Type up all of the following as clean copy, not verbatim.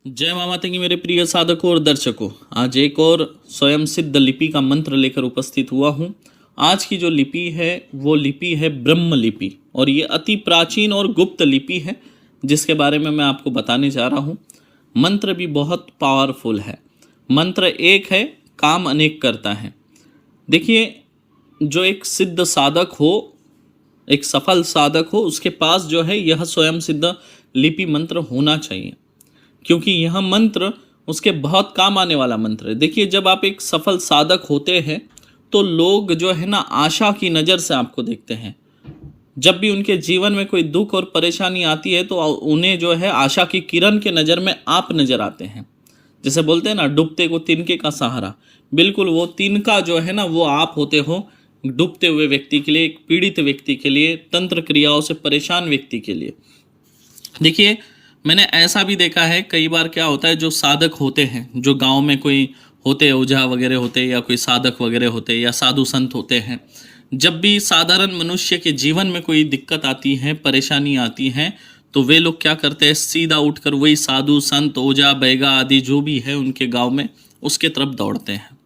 जय माँ माता की मेरे प्रिय साधकों और दर्शकों। आज एक और स्वयं सिद्ध लिपि का मंत्र लेकर उपस्थित हुआ हूँ। आज की जो लिपि है वो लिपि है ब्रह्म लिपि और ये अति प्राचीन और गुप्त लिपि है जिसके बारे में मैं आपको बताने जा रहा हूँ। मंत्र भी बहुत पावरफुल है। मंत्र एक है, काम अनेक करता है। देखिए, जो एक सिद्ध साधक हो, एक सफल साधक हो, उसके पास जो है यह स्वयं सिद्ध लिपि मंत्र होना चाहिए, क्योंकि यह मंत्र उसके बहुत काम आने वाला मंत्र है। देखिए, जब आप एक सफल साधक होते हैं तो लोग जो है ना आशा की नज़र से आपको देखते हैं। जब भी उनके जीवन में कोई दुख और परेशानी आती है तो उन्हें जो है आशा की किरण के नज़र में आप नज़र आते हैं। जैसे बोलते हैं ना, डूबते को तिनके का सहारा। बिल्कुल वो तिनका जो है ना वो आप होते हो, डूबते हुए व्यक्ति के लिए, एक पीड़ित व्यक्ति के लिए, तंत्र क्रियाओं से परेशान व्यक्ति के लिए। देखिए, मैंने ऐसा भी देखा है कई बार। क्या होता है, जो साधक होते हैं, जो गांव में कोई होते, ओझा वगैरह होते, या कोई साधक वगैरह होते, या साधु संत होते हैं, जब भी साधारण मनुष्य के जीवन में कोई दिक्कत आती है, परेशानी आती है, तो वे लोग क्या करते हैं, सीधा उठकर वही साधु संत, ओझा बैगा आदि जो भी है उनके गांव में, उसके तरफ दौड़ते हैं।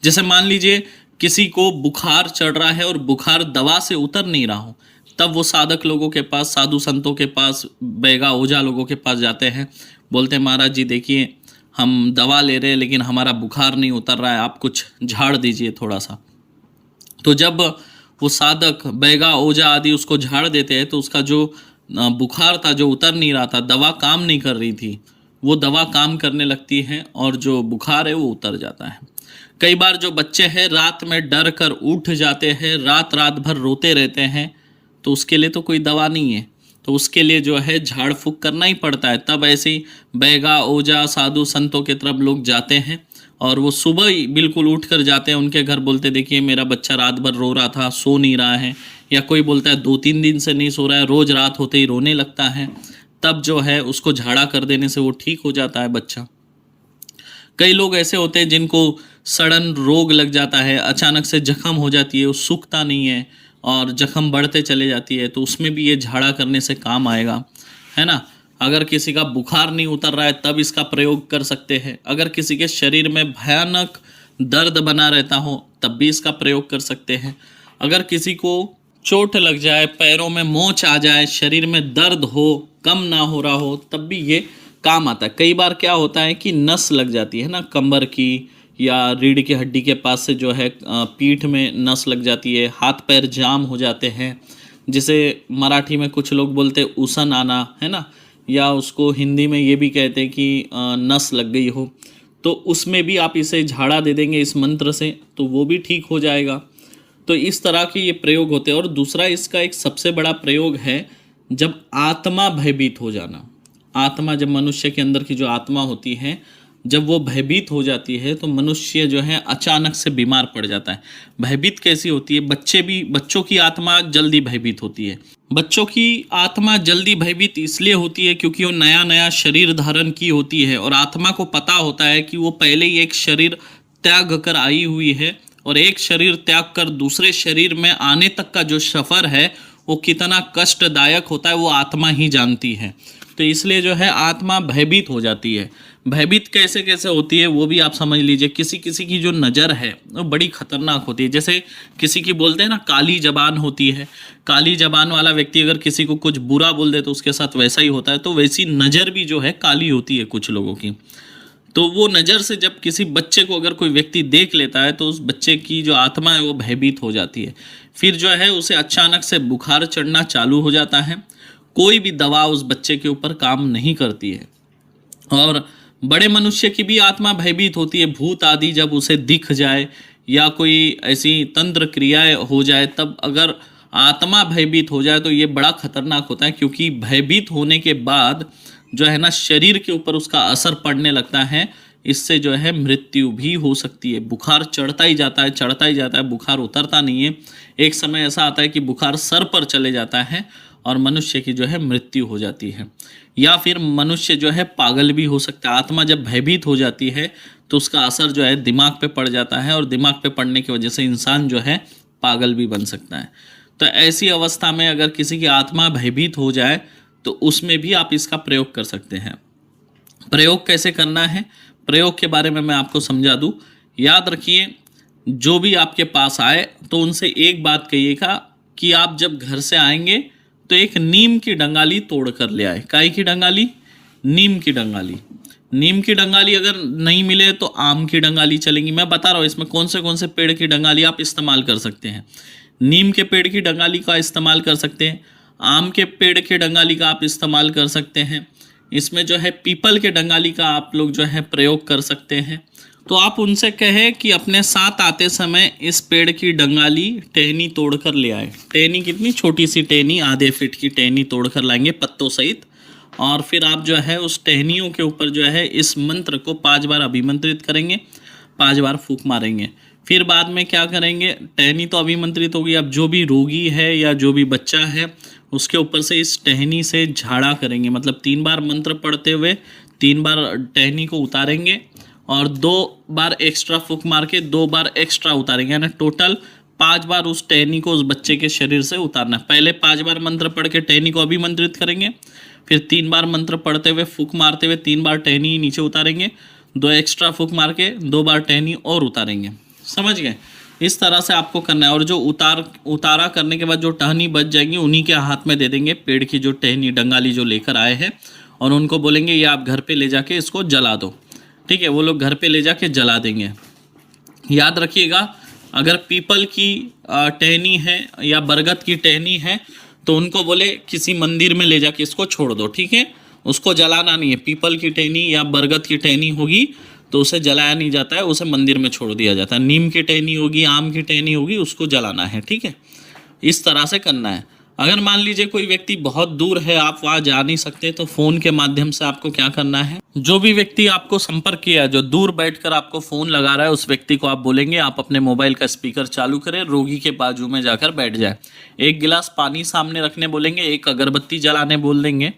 जैसे मान लीजिए किसी को बुखार चढ़ रहा है और बुखार दवा से उतर नहीं रहा हो, तब वो साधक लोगों के पास, साधु संतों के पास, बैगा ओझा लोगों के पास जाते हैं। बोलते हैं, महाराज जी देखिए, हम दवा ले रहे हैं लेकिन हमारा बुखार नहीं उतर रहा है, आप कुछ झाड़ दीजिए थोड़ा सा। तो जब वो साधक, बैगा ओझा आदि उसको झाड़ देते हैं तो उसका जो बुखार था, जो उतर नहीं रहा था, दवा काम नहीं कर रही थी, वो दवा काम करने लगती है और जो बुखार है वो उतर जाता है। कई बार जो बच्चे हैं रात में डर कर उठ जाते हैं, रात रात भर रोते रहते हैं, तो उसके लिए तो कोई दवा नहीं है, तो उसके लिए जो है झाड़ फूक करना ही पड़ता है। तब ऐसे ही बैगा ओझा साधु संतों के तरफ लोग जाते हैं और वो सुबह ही बिल्कुल उठ कर जाते हैं उनके घर। बोलते, देखिए मेरा बच्चा रात भर रो रहा था, सो नहीं रहा है, या कोई बोलता है 2-3 दिन से नहीं सो रहा है, रोज़ रात होते ही रोने लगता है। तब जो है उसको झाड़ा कर देने से वो ठीक हो जाता है बच्चा। कई लोग ऐसे होते हैं जिनको सडन रोग लग जाता है, अचानक से जख्म हो जाती है, वो सूखता नहीं है और जख्म बढ़ते चले जाती है, तो उसमें भी ये झाड़ा करने से काम आएगा, है ना। अगर किसी का बुखार नहीं उतर रहा है तब इसका प्रयोग कर सकते हैं। अगर किसी के शरीर में भयानक दर्द बना रहता हो तब भी इसका प्रयोग कर सकते हैं। अगर किसी को चोट लग जाए, पैरों में मोच आ जाए, शरीर में दर्द हो, कम ना हो रहा हो, तब भी ये काम आता है। कई बार क्या होता है कि नस लग जाती है ना, कमर की या रीढ़ की हड्डी के पास से जो है पीठ में नस लग जाती है, हाथ पैर जाम हो जाते हैं, जिसे मराठी में कुछ लोग बोलते हैं उसन आना, है ना, या उसको हिंदी में ये भी कहते हैं कि नस लग गई हो, तो उसमें भी आप इसे झाड़ा दे देंगे इस मंत्र से, तो वो भी ठीक हो जाएगा। तो इस तरह के ये प्रयोग होते हैं। और दूसरा इसका एक सबसे बड़ा प्रयोग है जब आत्मा भयभीत हो जाना। आत्मा, जब मनुष्य के अंदर की जो आत्मा होती है, जब वो भयभीत हो जाती है तो मनुष्य जो है अचानक से बीमार पड़ जाता है। भयभीत कैसी होती है, बच्चों की आत्मा जल्दी भयभीत होती है। बच्चों की आत्मा जल्दी भयभीत इसलिए होती है क्योंकि वो नया नया शरीर धारण की होती है और आत्मा को पता होता है कि वो पहले ही एक शरीर त्याग कर आई हुई है, और एक शरीर त्याग कर दूसरे शरीर में आने तक का जो सफ़र है वो कितना कष्टदायक होता है वो आत्मा ही जानती है। तो इसलिए जो है आत्मा भयभीत हो जाती है। भयभीत कैसे कैसे होती है वो भी आप समझ लीजिए। किसी किसी की जो नज़र है वो बड़ी खतरनाक होती है। जैसे किसी की बोलते हैं ना काली जबान होती है, काली जबान वाला व्यक्ति अगर किसी को कुछ बुरा बोल दे तो उसके साथ वैसा ही होता है। तो वैसी नज़र भी जो है काली होती है कुछ लोगों की। तो वो नज़र से जब किसी बच्चे को अगर कोई व्यक्ति देख लेता है तो उस बच्चे की जो आत्मा है वो भयभीत हो जाती है। फिर जो है उसे अचानक से बुखार चढ़ना चालू हो जाता है। कोई भी दवा उस बच्चे के ऊपर काम नहीं करती है। और बड़े मनुष्य की भी आत्मा भयभीत होती है। भूत आदि जब उसे दिख जाए या कोई ऐसी तंत्र क्रियाएं हो जाए, तब अगर आत्मा भयभीत हो जाए तो ये बड़ा खतरनाक होता है, क्योंकि भयभीत होने के बाद जो है ना शरीर के ऊपर उसका असर पड़ने लगता है। इससे जो है मृत्यु भी हो सकती है। बुखार चढ़ता ही जाता है, चढ़ता ही जाता है, बुखार उतरता नहीं है। एक समय ऐसा आता है कि बुखार सर पर चले जाता है और मनुष्य की जो है मृत्यु हो जाती है। या फिर मनुष्य जो है पागल भी हो सकता है। आत्मा जब भयभीत हो जाती है तो उसका असर जो है दिमाग पे पड़ जाता है, और दिमाग पे पड़ने की वजह से इंसान जो है पागल भी बन सकता है। तो ऐसी अवस्था में अगर किसी की आत्मा भयभीत हो जाए तो उसमें भी आप इसका प्रयोग कर सकते हैं। प्रयोग कैसे करना है, प्रयोग के बारे में मैं आपको समझा दूं। याद रखिए, जो भी आपके पास आए तो उनसे एक बात कहिएगा कि आप जब घर से आएंगे तो एक नीम की डंगाली तोड़ कर ले आए। काई की डंगाली? नीम की डंगाली। नीम की डंगाली अगर नहीं मिले तो आम की डंगाली चलेगी। मैं बता रहा हूँ इसमें कौन से पेड़ की डंगाली आप इस्तेमाल कर सकते हैं। नीम के पेड़ की डंगाली का इस्तेमाल कर सकते हैं, आम के पेड़ के डंगाली का आप इस्तेमाल कर सकते हैं, इसमें जो है पीपल के डंगाली का आप लोग जो है प्रयोग कर सकते हैं। तो आप उनसे कहें कि अपने साथ आते समय इस पेड़ की डंगाली टहनी तोड़ कर ले आए। टहनी कितनी छोटी सी टहनी, आधे फीट की टहनी तोड़ कर लाएंगे पत्तों सहित, और फिर आप जो है उस टहनियों के ऊपर जो है इस मंत्र को 5 बार अभिमंत्रित करेंगे, 5 बार फूंक मारेंगे। फिर बाद में क्या करेंगे, टहनी तो अभिमंत्रित होगी, अब जो भी रोगी है या जो भी बच्चा है उसके ऊपर से इस टहनी से झाड़ा करेंगे। मतलब 3 बार मंत्र पढ़ते हुए 3 बार टहनी को उतारेंगे और 2 बार एक्स्ट्रा फूंक मार के 2 बार एक्स्ट्रा उतारेंगे, यानी टोटल 5 बार उस टहनी को उस बच्चे के शरीर से उतारना है। पहले 5 बार मंत्र पढ़ के टहनी को अभिमंत्रित करेंगे, फिर 3 बार मंत्र पढ़ते हुए फूंक मारते हुए 3 बार टहनी नीचे उतारेंगे, 2 एक्स्ट्रा फूंक मार के 2 बार टहनी और उतारेंगे। समझ गए? इस तरह से आपको करना है। और जो उतारा करने के बाद जो टहनी बच जाएंगी उन्हीं के हाथ में दे देंगे पेड़ की जो टहनी डंगाली जो लेकर आए हैं, और उनको बोलेंगे ये आप घर पे ले जाके इसको जला दो। ठीक है, वो लोग घर पे ले जाके जला देंगे। याद रखिएगा, अगर पीपल की टहनी है या बरगद की टहनी है तो उनको बोले किसी मंदिर में ले जाके इसको छोड़ दो। ठीक है, उसको जलाना नहीं है। पीपल की टहनी या बरगद की टहनी होगी तो उसे जलाया नहीं जाता है, उसे मंदिर में छोड़ दिया जाता है। नीम की टहनी होगी, आम की टहनी होगी, उसको जलाना है। ठीक है, इस तरह से करना है। अगर मान लीजिए कोई व्यक्ति बहुत दूर है, आप वहाँ जा नहीं सकते, तो फ़ोन के माध्यम से आपको क्या करना है, जो भी व्यक्ति आपको संपर्क किया, जो दूर बैठकर आपको फ़ोन लगा रहा है, उस व्यक्ति को आप बोलेंगे आप अपने मोबाइल का स्पीकर चालू करें, रोगी के बाजू में जाकर बैठ जाए, 1 गिलास पानी सामने रखने बोलेंगे, 1 अगरबत्ती जलाने बोल देंगे,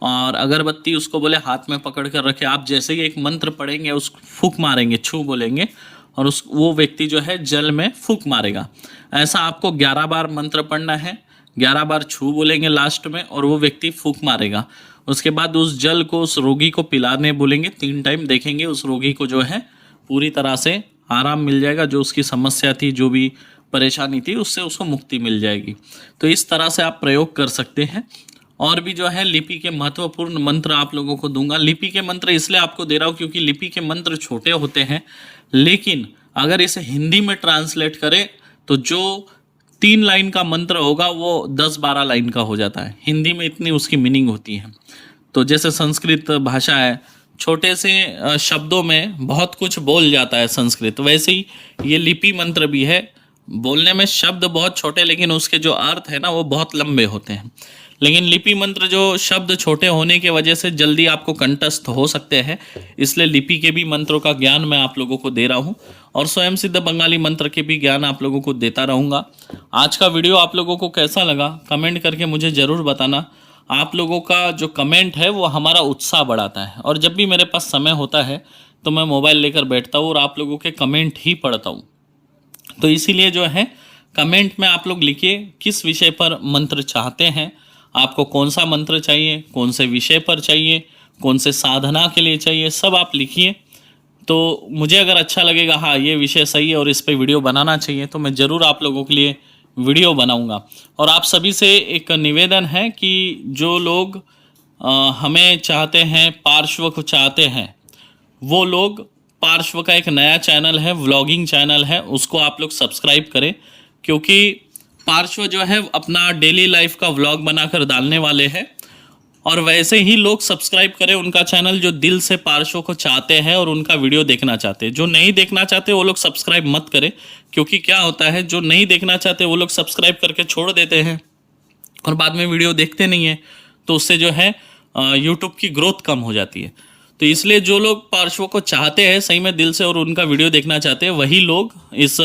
और अगरबत्ती उसको बोले हाथ में पकड़ कर रखे। आप जैसे ही एक मंत्र पढ़ेंगे उस फूंक मारेंगे, छू बोलेंगे, और वो व्यक्ति जो है जल में फूंक मारेगा। ऐसा आपको 11 बार मंत्र पढ़ना है, 11 बार छू बोलेंगे लास्ट में, और वो व्यक्ति फूंक मारेगा। उसके बाद उस जल को उस रोगी को पिलाने बोलेंगे 3 टाइम। देखेंगे उस रोगी को जो है पूरी तरह से आराम मिल जाएगा, जो उसकी समस्या थी, जो भी परेशानी थी, उससे उसको मुक्ति मिल जाएगी। तो इस तरह से आप प्रयोग कर सकते हैं। और भी जो है लिपि के महत्वपूर्ण मंत्र आप लोगों को दूंगा। लिपि के मंत्र इसलिए आपको दे रहा हूँ क्योंकि लिपि के मंत्र छोटे होते हैं, लेकिन अगर इसे हिंदी में ट्रांसलेट करें तो जो 3 लाइन का मंत्र होगा वो 10-12 लाइन का हो जाता है। हिंदी में इतनी उसकी मीनिंग होती है। तो जैसे संस्कृत भाषा है, छोटे से शब्दों में बहुत कुछ बोल जाता है संस्कृत, वैसे ही ये लिपि मंत्र भी है। बोलने में शब्द बहुत छोटे, लेकिन उसके जो अर्थ है ना वो बहुत लंबे होते हैं। लेकिन लिपि मंत्र जो शब्द छोटे होने की वजह से जल्दी आपको कंठस्थ हो सकते हैं, इसलिए लिपि के भी मंत्रों का ज्ञान मैं आप लोगों को दे रहा हूं, और स्वयं सिद्ध बंगाली मंत्र के भी ज्ञान आप लोगों को देता रहूँगा। आज का वीडियो आप लोगों को कैसा लगा कमेंट करके मुझे ज़रूर बताना। आप लोगों का जो कमेंट है वो हमारा उत्साह बढ़ाता है, और जब भी मेरे पास समय होता है तो मैं मोबाइल लेकर बैठता हूँ और आप लोगों के कमेंट ही पढ़ता हूँ। तो इसीलिए जो है कमेंट में आप लोग लिखिए किस विषय पर मंत्र चाहते हैं, आपको कौन सा मंत्र चाहिए, कौन से विषय पर चाहिए, कौन से साधना के लिए चाहिए, सब आप लिखिए। तो मुझे अगर अच्छा लगेगा, हाँ ये विषय सही है और इस पर वीडियो बनाना चाहिए, तो मैं ज़रूर आप लोगों के लिए वीडियो बनाऊंगा। और आप सभी से एक निवेदन है कि जो लोग हमें चाहते हैं, पार्श्व को चाहते हैं, वो लोग पार्श्व का एक नया चैनल है, व्लॉगिंग चैनल है, उसको आप लोग सब्सक्राइब करें, क्योंकि पार्श्व जो है अपना डेली लाइफ का व्लॉग बनाकर डालने वाले हैं। और वैसे ही लोग सब्सक्राइब करें उनका चैनल जो दिल से पार्श्व को चाहते हैं और उनका वीडियो देखना चाहते हैं। जो नहीं देखना चाहते वो लोग सब्सक्राइब मत करें, क्योंकि क्या होता है, जो नहीं देखना चाहते वो लोग सब्सक्राइब करके छोड़ देते हैं और बाद में वीडियो देखते नहीं हैं, तो उससे जो है यूट्यूब की ग्रोथ कम हो जाती है। तो इसलिए जो लोग पार्श्व को चाहते हैं सही में दिल से और उनका वीडियो देखना चाहते हैं, वही लोग इस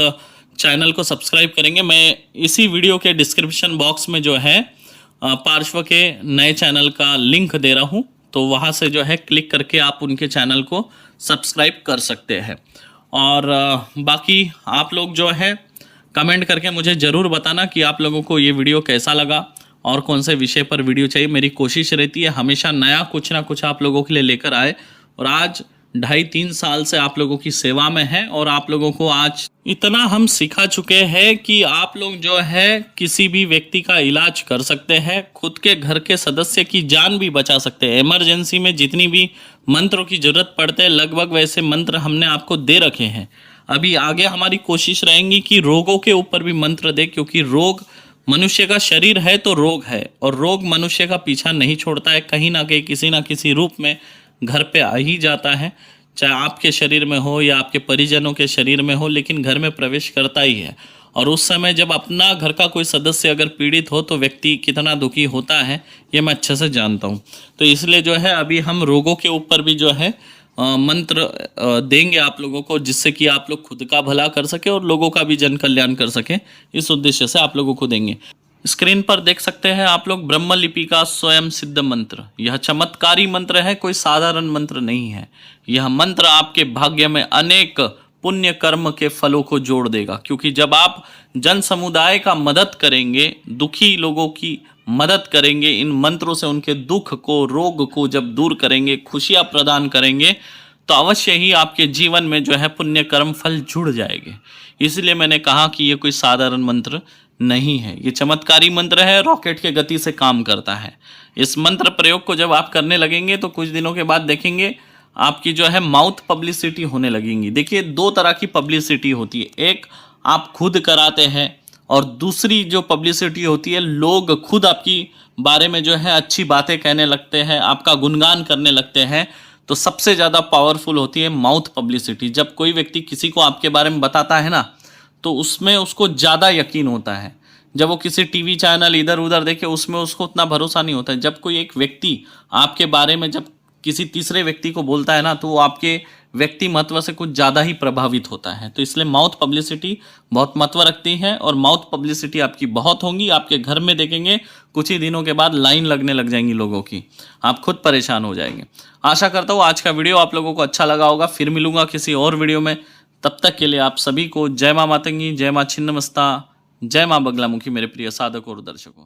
चैनल को सब्सक्राइब करेंगे। मैं इसी वीडियो के डिस्क्रिप्शन बॉक्स में जो है पार्श्व के नए चैनल का लिंक दे रहा हूँ, तो वहाँ से जो है क्लिक करके आप उनके चैनल को सब्सक्राइब कर सकते हैं। और बाकी आप लोग जो है कमेंट करके मुझे ज़रूर बताना कि आप लोगों को ये वीडियो कैसा लगा और कौन से विषय पर वीडियो चाहिए। मेरी कोशिश रहती है हमेशा नया कुछ ना कुछ आप लोगों के लिए लेकर आए और आज 2.5-3 साल से आप लोगों की सेवा में है और आप लोगों को आज इतना हम सिखा चुके हैं कि आप लोग जो है किसी भी व्यक्ति का इलाज कर सकते हैं, खुद के घर के सदस्य की जान भी बचा सकते हैं। इमरजेंसी में जितनी भी मंत्रों की जरूरत पड़ते हैं लगभग वैसे मंत्र हमने आपको दे रखे हैं। अभी आगे हमारी कोशिश रहेंगी कि रोगों के ऊपर भी मंत्र दे, क्योंकि रोग मनुष्य का शरीर है तो रोग है, और रोग मनुष्य का पीछा नहीं छोड़ता है, कहीं ना कहीं किसी ना किसी रूप में घर पे आ ही जाता है, चाहे आपके शरीर में हो या आपके परिजनों के शरीर में हो, लेकिन घर में प्रवेश करता ही है। और उस समय जब अपना घर का कोई सदस्य अगर पीड़ित हो तो व्यक्ति कितना दुखी होता है ये मैं अच्छे से जानता हूँ। तो इसलिए जो है अभी हम रोगों के ऊपर भी जो है मंत्र देंगे आप लोगों को, जिससे कि आप लोग खुद का भला कर सके और लोगों का भी जन कल्याण कर सके, इस उद्देश्य से आप लोगों को देंगे। स्क्रीन पर देख सकते हैं आप लोग ब्रह्म लिपि का स्वयं सिद्ध मंत्र। यह चमत्कारी मंत्र है, कोई साधारण मंत्र नहीं है। यह मंत्र आपके भाग्य में अनेक पुण्य कर्म के फलों को जोड़ देगा, क्योंकि जब आप जन समुदाय का मदद करेंगे, दुखी लोगों की मदद करेंगे, इन मंत्रों से उनके दुख को, रोग को जब दूर करेंगे, खुशियां प्रदान करेंगे, तो अवश्य ही आपके जीवन में जो है पुण्य कर्म फल जुड़ जाएंगे। इसलिए मैंने कहा कि ये कोई साधारण मंत्र नहीं है, ये चमत्कारी मंत्र है, रॉकेट के गति से काम करता है। इस मंत्र प्रयोग को जब आप करने लगेंगे तो कुछ दिनों के बाद देखेंगे आपकी जो है माउथ पब्लिसिटी होने लगेंगी। देखिए 2 तरह की पब्लिसिटी होती है, एक आप खुद कराते हैं और दूसरी जो पब्लिसिटी होती है लोग खुद आपकी बारे में जो है अच्छी बातें कहने लगते हैं, आपका गुणगान करने लगते हैं। तो सबसे ज़्यादा पावरफुल होती है माउथ पब्लिसिटी। जब कोई व्यक्ति किसी को आपके बारे में बताता है ना तो उसमें उसको ज़्यादा यकीन होता है। जब वो किसी टीवी चैनल इधर उधर देखे उसमें उसको उतना भरोसा नहीं होता है। जब कोई एक व्यक्ति आपके बारे में जब किसी तीसरे व्यक्ति को बोलता है ना तो वो आपके व्यक्ति महत्व से कुछ ज़्यादा ही प्रभावित होता है। तो इसलिए माउथ पब्लिसिटी बहुत महत्व रखती है और माउथ पब्लिसिटी आपकी बहुत होंगी। आपके घर में देखेंगे कुछ ही दिनों के बाद लाइन लगने लग जाएंगी लोगों की, आप खुद परेशान हो जाएंगे। आशा करता हूँ आज का वीडियो आप लोगों को अच्छा लगा होगा। फिर मिलूंगा किसी और वीडियो में, तब तक के लिए आप सभी को जय माँ मातंगी, जय माँ छिन्नमस्ता, जय माँ बगलामुखी मेरे प्रिय साधक और दर्शकों।